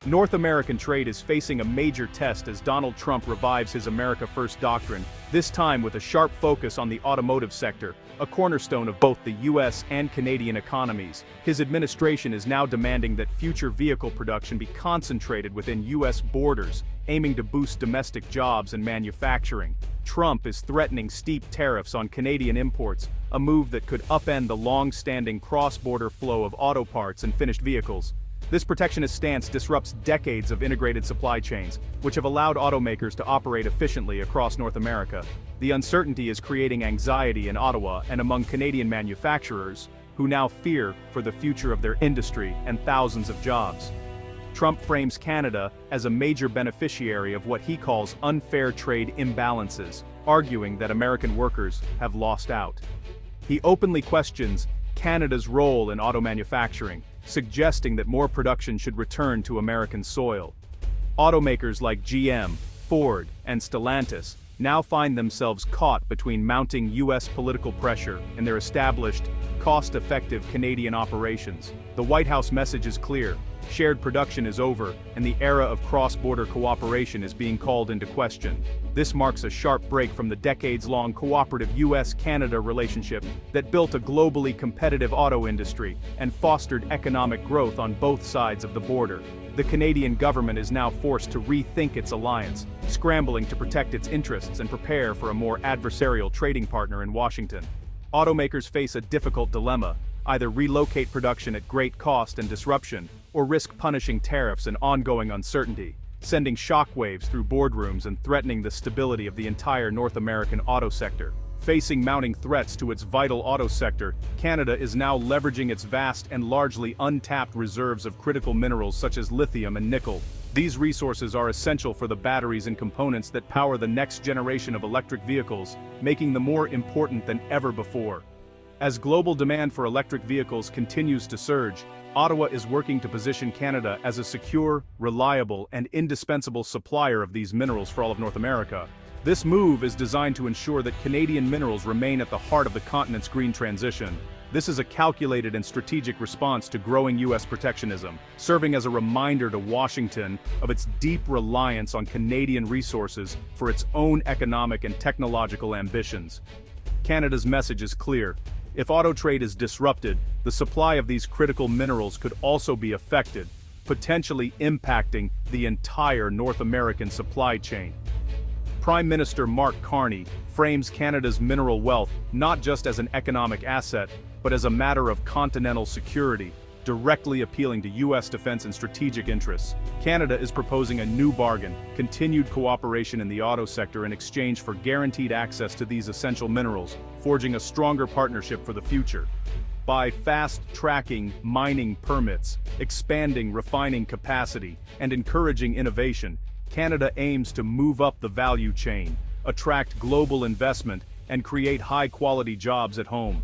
North American trade is facing a major test as Donald Trump revives his America First doctrine, this time with a sharp focus on the automotive sector, a cornerstone of both the US and Canadian economies. His administration is now demanding that future vehicle production be concentrated within US borders, aiming to boost domestic jobs and manufacturing. Trump is threatening steep tariffs on Canadian imports, a move that could upend the long-standing cross-border flow of auto parts and finished vehicles. This protectionist stance disrupts decades of integrated supply chains, which have allowed automakers to operate efficiently across North America. The uncertainty is creating anxiety in Ottawa and among Canadian manufacturers, who now fear for the future of their industry and thousands of jobs. Trump frames Canada as a major beneficiary of what he calls unfair trade imbalances, arguing that American workers have lost out. He openly questions Canada's role in auto manufacturing, suggesting that more production should return to American soil. Automakers like GM, Ford, and Stellantis now find themselves caught between mounting US political pressure and their established, cost-effective Canadian operations. The White House message is clear: shared production is over, and the era of cross-border cooperation is being called into question. This marks a sharp break from the decades-long cooperative US-Canada relationship that built a globally competitive auto industry and fostered economic growth on both sides of the border. The Canadian government is now forced to rethink its alliance, scrambling to protect its interests and prepare for a more adversarial trading partner in Washington. Automakers face a difficult dilemma: either relocate production at great cost and disruption, or risk punishing tariffs and ongoing uncertainty, sending shockwaves through boardrooms and threatening the stability of the entire North American auto sector. Facing mounting threats to its vital auto sector, Canada is now leveraging its vast and largely untapped reserves of critical minerals such as lithium and nickel. These resources are essential for the batteries and components that power the next generation of electric vehicles, making them more important than ever before. As global demand for electric vehicles continues to surge, Ottawa is working to position Canada as a secure, reliable, and indispensable supplier of these minerals for all of North America. This move is designed to ensure that Canadian minerals remain at the heart of the continent's green transition. This is a calculated and strategic response to growing US protectionism, serving as a reminder to Washington of its deep reliance on Canadian resources for its own economic and technological ambitions. Canada's message is clear: if auto trade is disrupted, the supply of these critical minerals could also be affected, potentially impacting the entire North American supply chain. Prime Minister Mark Carney frames Canada's mineral wealth not just as an economic asset, but as a matter of continental security, directly appealing to US defense and strategic interests. Canada is proposing a new bargain: continued cooperation in the auto sector in exchange for guaranteed access to these essential minerals, forging a stronger partnership for the future. By fast-tracking mining permits, expanding refining capacity, and encouraging innovation, Canada aims to move up the value chain, attract global investment, and create high-quality jobs at home.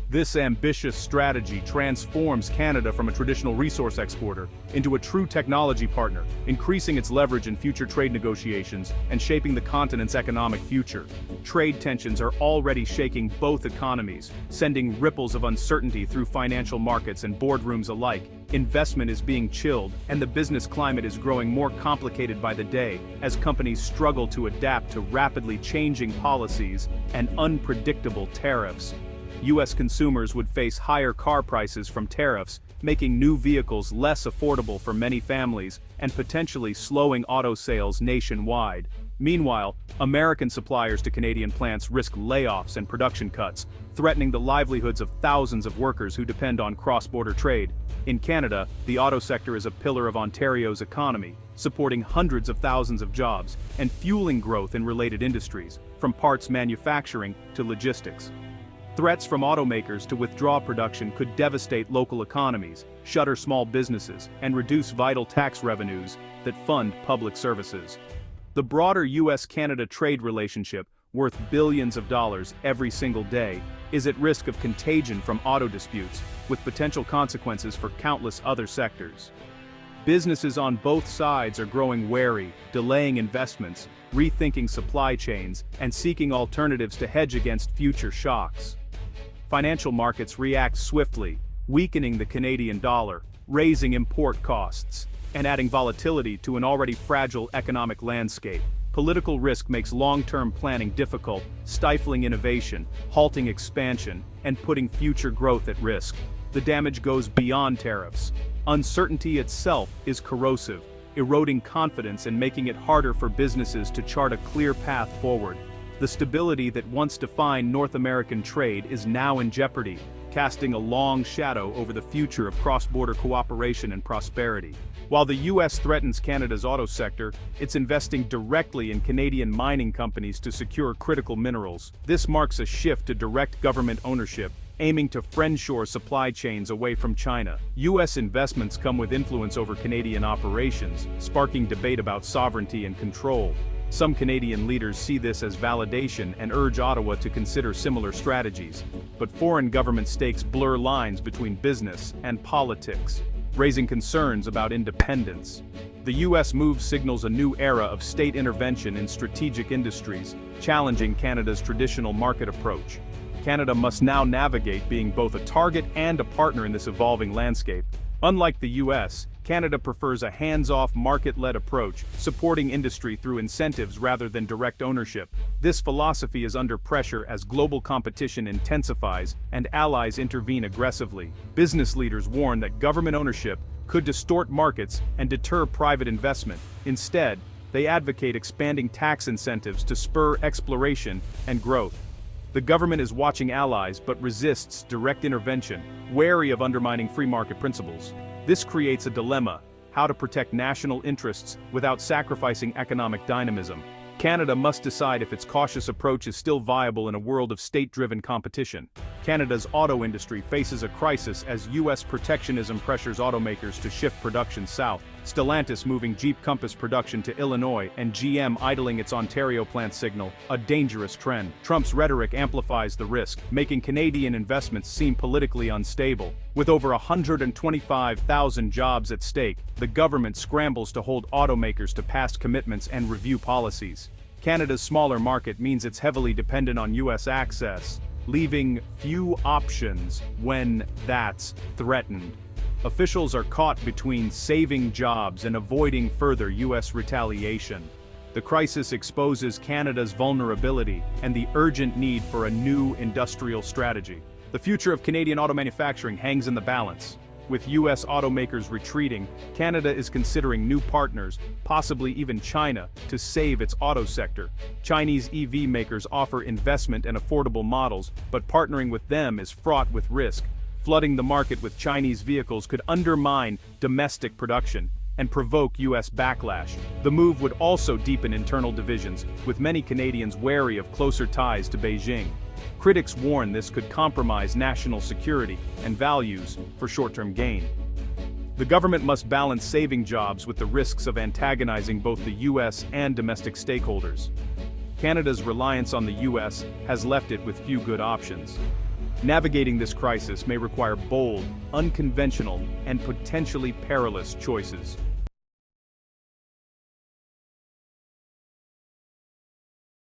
This ambitious strategy transforms Canada from a traditional resource exporter into a true technology partner, increasing its leverage in future trade negotiations and shaping the continent's economic future. Trade tensions are already shaking both economies, sending ripples of uncertainty through financial markets and boardrooms alike. Investment is being chilled, and the business climate is growing more complicated by the day as companies struggle to adapt to rapidly changing policies and unpredictable tariffs. US consumers would face higher car prices from tariffs, making new vehicles less affordable for many families and potentially slowing auto sales nationwide. Meanwhile, American suppliers to Canadian plants risk layoffs and production cuts, threatening the livelihoods of thousands of workers who depend on cross-border trade. In Canada, the auto sector is a pillar of Ontario's economy, supporting hundreds of thousands of jobs and fueling growth in related industries, from parts manufacturing to logistics. Threats from automakers to withdraw production could devastate local economies, shutter small businesses, and reduce vital tax revenues that fund public services. The broader US-Canada trade relationship, worth billions of dollars every single day, is at risk of contagion from auto disputes, with potential consequences for countless other sectors. Businesses on both sides are growing wary, delaying investments, rethinking supply chains, and seeking alternatives to hedge against future shocks. Financial markets react swiftly, weakening the Canadian dollar, raising import costs. and adding volatility to an already fragile economic landscape. Political risk makes long-term planning difficult, stifling innovation, halting expansion, and putting future growth at risk. The damage goes beyond tariffs. Uncertainty itself is corrosive, eroding confidence and making it harder for businesses to chart a clear path forward. The stability that once defined North American trade is now in jeopardy, casting a long shadow over the future of cross-border cooperation and prosperity. While the U.S. threatens Canada's auto sector, it's investing directly in Canadian mining companies to secure critical minerals. This marks a shift to direct government ownership, aiming to friendshore supply chains away from China. U.S. investments come with influence over Canadian operations, sparking debate about sovereignty and control. Some Canadian leaders see this as validation and urge Ottawa to consider similar strategies. But foreign government stakes blur lines between business and politics, raising concerns about independence. The U.S. move signals a new era of state intervention in strategic industries, challenging Canada's traditional market approach. Canada must now navigate being both a target and a partner in this evolving landscape. Unlike the U.S., Canada prefers a hands-off, market-led approach, supporting industry through incentives rather than direct ownership. This philosophy is under pressure as global competition intensifies and allies intervene aggressively. Business leaders warn that government ownership could distort markets and deter private investment. Instead, they advocate expanding tax incentives to spur exploration and growth. The government is watching allies but resists direct intervention, wary of undermining free market principles. This creates a dilemma: how to protect national interests without sacrificing economic dynamism. Canada must decide if its cautious approach is still viable in a world of state-driven competition. Canada's auto industry faces a crisis as U.S. protectionism pressures automakers to shift production south. Stellantis moving Jeep Compass production to Illinois and GM idling its Ontario plant signal a dangerous trend. Trump's rhetoric amplifies the risk, making Canadian investments seem politically unstable. With over 125,000 jobs at stake, the government scrambles to hold automakers to past commitments and review policies. Canada's smaller market means it's heavily dependent on U.S. access, leaving few options when that's threatened. Officials are caught between saving jobs and avoiding further U.S. retaliation. The crisis exposes Canada's vulnerability and the urgent need for a new industrial strategy. The future of Canadian auto manufacturing hangs in the balance. With U.S. automakers retreating, Canada is considering new partners, possibly even China, to save its auto sector. Chinese EV makers offer investment and affordable models, but partnering with them is fraught with risk. Flooding the market with Chinese vehicles could undermine domestic production and provoke U.S. backlash. The move would also deepen internal divisions, with many Canadians wary of closer ties to Beijing. Critics warn this could compromise national security and values for short-term gain. The government must balance saving jobs with the risks of antagonizing both the U.S. and domestic stakeholders. Canada's reliance on the U.S. has left it with few good options. Navigating this crisis may require bold, unconventional, and potentially perilous choices.